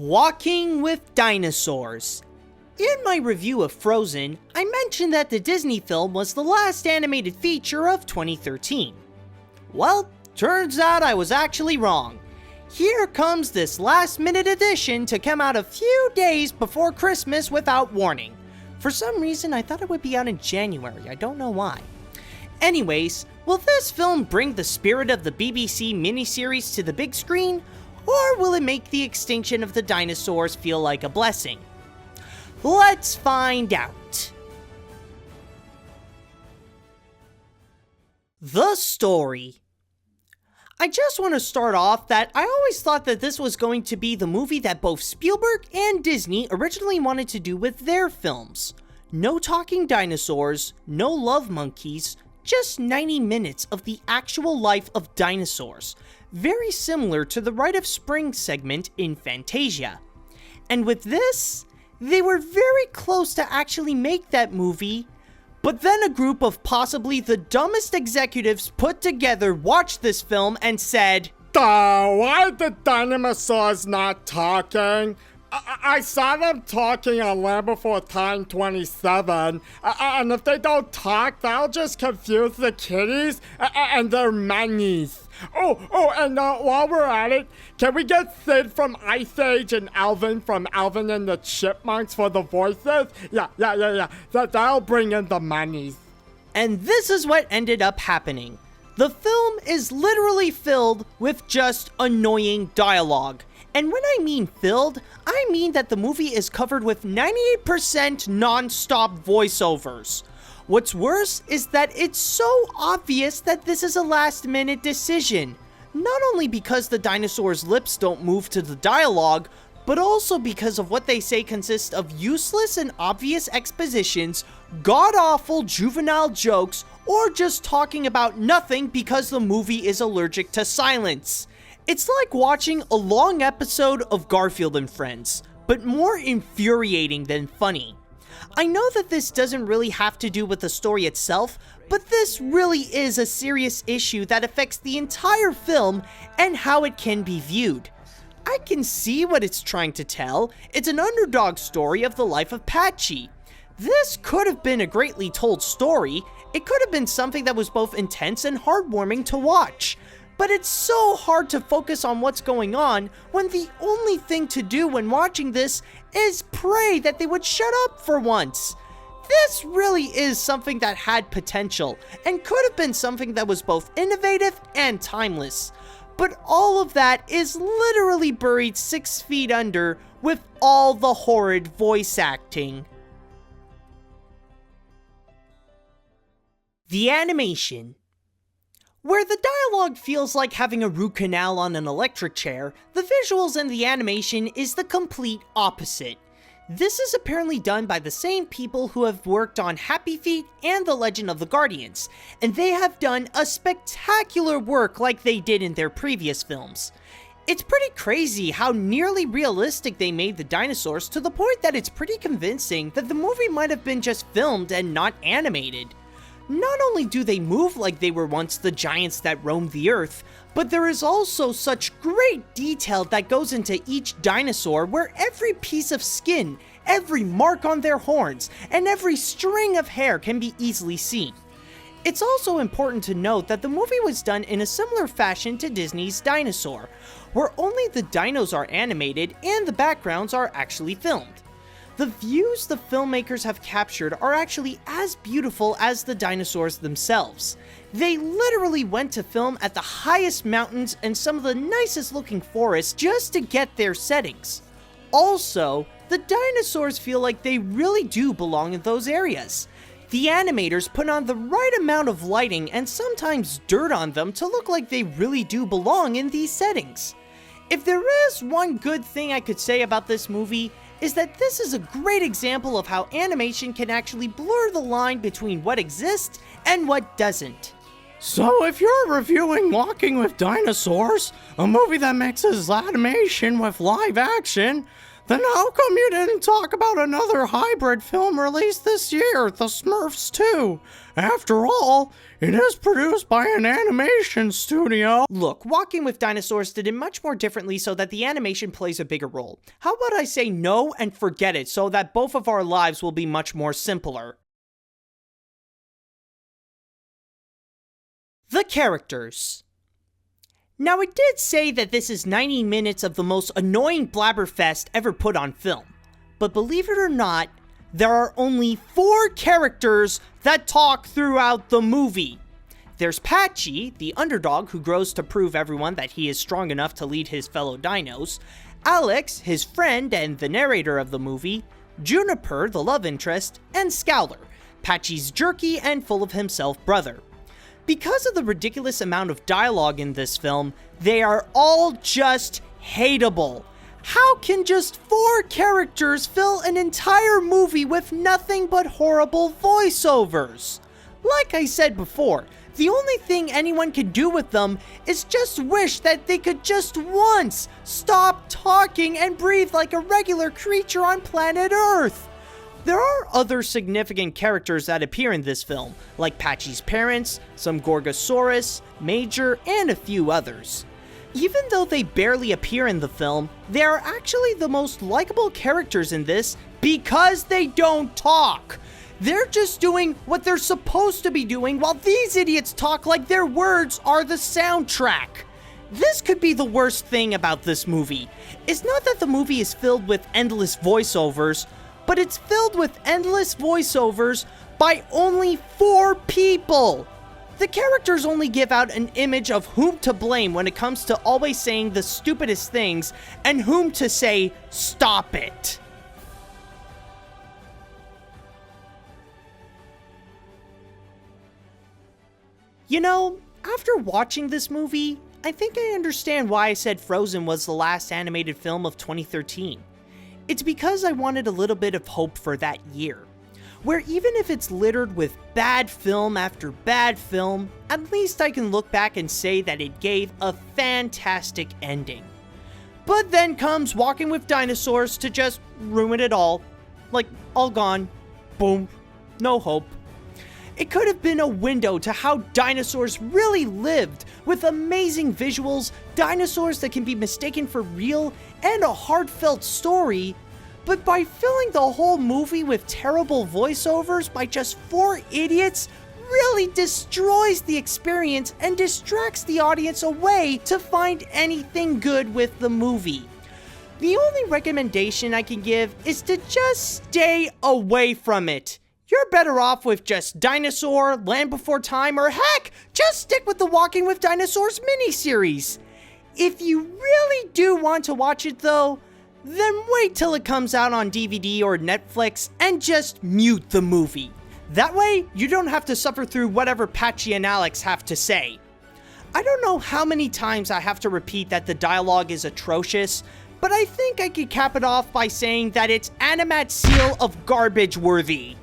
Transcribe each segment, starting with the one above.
Walking with Dinosaurs. In my review of Frozen, I mentioned that the Disney film was the last animated feature of 2013. Well, turns out I was actually wrong. Here comes this last-minute addition to come out a few days before Christmas without warning. For some reason, I thought it would be out in January. I don't know why. Anyways, will this film bring the spirit of the BBC miniseries to the big screen? Or will it make the extinction of the dinosaurs feel like a blessing? Let's find out. The story. I just want to start off that I always thought that this was going to be the movie that both Spielberg and Disney originally wanted to do with their films. No talking dinosaurs, no love monkeys, just 90 minutes of the actual life of dinosaurs, very similar to the Rite of Spring segment in Fantasia. And with this, they were very close to actually make that movie, but then a group of possibly the dumbest executives put together watched this film and said, Why are the dinosaurs not talking? I saw them talking on Land Before Time 27, and if they don't talk, that'll just confuse the kiddies and their manies. And while we're at it, can we get Sid from Ice Age and Alvin from Alvin and the Chipmunks for the voices? Yeah. That'll bring in the manies. And this is what ended up happening. The film is literally filled with just annoying dialogue. And when I mean filled, I mean that the movie is covered with 98% non-stop voiceovers. What's worse is that it's so obvious that this is a last-minute decision. Not only because the dinosaurs' lips don't move to the dialogue, but also because of what they say consists of useless and obvious expositions, god-awful juvenile jokes, or just talking about nothing because the movie is allergic to silence. It's like watching a long episode of Garfield and Friends, but more infuriating than funny. I know that this doesn't really have to do with the story itself, but this really is a serious issue that affects the entire film and how it can be viewed. I can see what it's trying to tell. It's an underdog story of the life of Patchy. This could have been a greatly told story. It could have been something that was both intense and heartwarming to watch. But it's so hard to focus on what's going on when the only thing to do when watching this is pray that they would shut up for once. This really is something that had potential and could have been something that was both innovative and timeless. But all of that is literally buried 6 feet under with all the horrid voice acting. The animation. Where the dialogue feels like having a root canal on an electric chair, the visuals and the animation is the complete opposite. This is apparently done by the same people who have worked on Happy Feet and The Legend of the Guardians, and they have done a spectacular work like they did in their previous films. It's pretty crazy how nearly realistic they made the dinosaurs to the point that it's pretty convincing that the movie might have been just filmed and not animated. Not only do they move like they were once the giants that roamed the earth, but there is also such great detail that goes into each dinosaur where every piece of skin, every mark on their horns, and every string of hair can be easily seen. It's also important to note that the movie was done in a similar fashion to Disney's Dinosaur, where only the dinos are animated and the backgrounds are actually filmed. The views the filmmakers have captured are actually as beautiful as the dinosaurs themselves. They literally went to film at the highest mountains and some of the nicest looking forests just to get their settings. Also, the dinosaurs feel like they really do belong in those areas. The animators put on the right amount of lighting and sometimes dirt on them to look like they really do belong in these settings. If there is one good thing I could say about this movie, is that this is a great example of how animation can actually blur the line between what exists and what doesn't. So if you're reviewing Walking with Dinosaurs, a movie that mixes animation with live action, Then how come you didn't talk about another hybrid film released this year, The Smurfs 2? After all, it is produced by an animation studio. Look, Walking with Dinosaurs did it much more differently so that the animation plays a bigger role. How about I say no and forget it so that both of our lives will be much more simpler? The characters. Now, it did say that this is 90 minutes of the most annoying blabberfest ever put on film. But believe it or not, there are only 4 characters that talk throughout the movie. There's Patchy, the underdog who grows to prove everyone that he is strong enough to lead his fellow dinos, Alex, his friend and the narrator of the movie, Juniper, the love interest, and Scowler, Patchy's jerky and full of himself brother. Because of the ridiculous amount of dialogue in this film, they are all just hateable. How can just 4 characters fill an entire movie with nothing but horrible voiceovers? Like I said before, the only thing anyone can do with them is just wish that they could just once stop talking and breathe like a regular creature on planet Earth. There are other significant characters that appear in this film, like Patchy's parents, some Gorgosaurus, Major, and a few others. Even though they barely appear in the film, they are actually the most likable characters in this because they don't talk. They're just doing what they're supposed to be doing while these idiots talk like their words are the soundtrack. This could be the worst thing about this movie. It's not that the movie is filled with endless voiceovers, but it's filled with endless voiceovers by only 4 people. The characters only give out an image of whom to blame when it comes to always saying the stupidest things and whom to say, stop it. You know, after watching this movie, I think I understand why I said Frozen was the last animated film of 2013. It's because I wanted a little bit of hope for that year, where even if it's littered with bad film after bad film, at least I can look back and say that it gave a fantastic ending. But then comes Walking with Dinosaurs to just ruin it all. Like, all gone. Boom. No hope. It could have been a window to how dinosaurs really lived, with amazing visuals, dinosaurs that can be mistaken for real, and a heartfelt story. But by filling the whole movie with terrible voiceovers by just 4 idiots, really destroys the experience and distracts the audience away to find anything good with the movie. The only recommendation I can give is to just stay away from it. You're better off with just Dinosaur, Land Before Time, or heck, just stick with the Walking with Dinosaurs miniseries. If you really do want to watch it though, then wait till it comes out on DVD or Netflix and just mute the movie. That way, you don't have to suffer through whatever Patchy and Alex have to say. I don't know how many times I have to repeat that the dialogue is atrocious, but I think I could cap it off by saying that it's AniMat's seal of garbage worthy.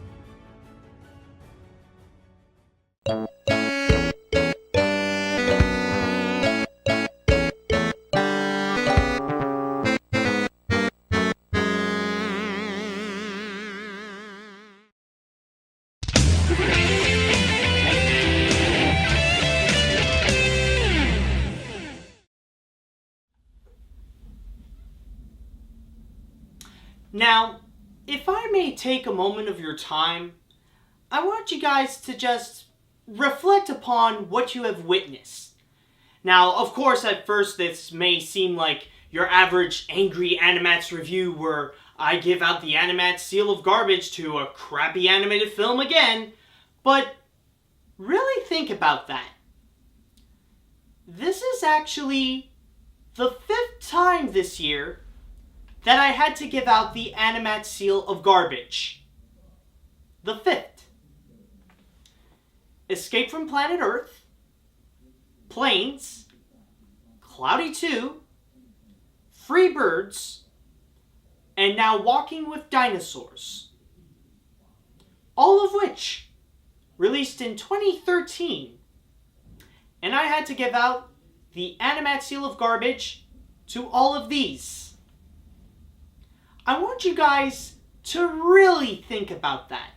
Now, if I may take a moment of your time, I want you guys to just reflect upon what you have witnessed. Now, of course, at first this may seem like your average angry AniMat's review where I give out the AniMat's seal of garbage to a crappy animated film again, but really think about that. This is actually the 5th time this year that I had to give out the AniMat's seal of garbage. The 5th. Escape from Planet Earth, Planes, Cloudy 2, Free Birds, and now Walking with Dinosaurs. All of which released in 2013. And I had to give out the AniMat's seal of garbage to all of these. I want you guys to really think about that.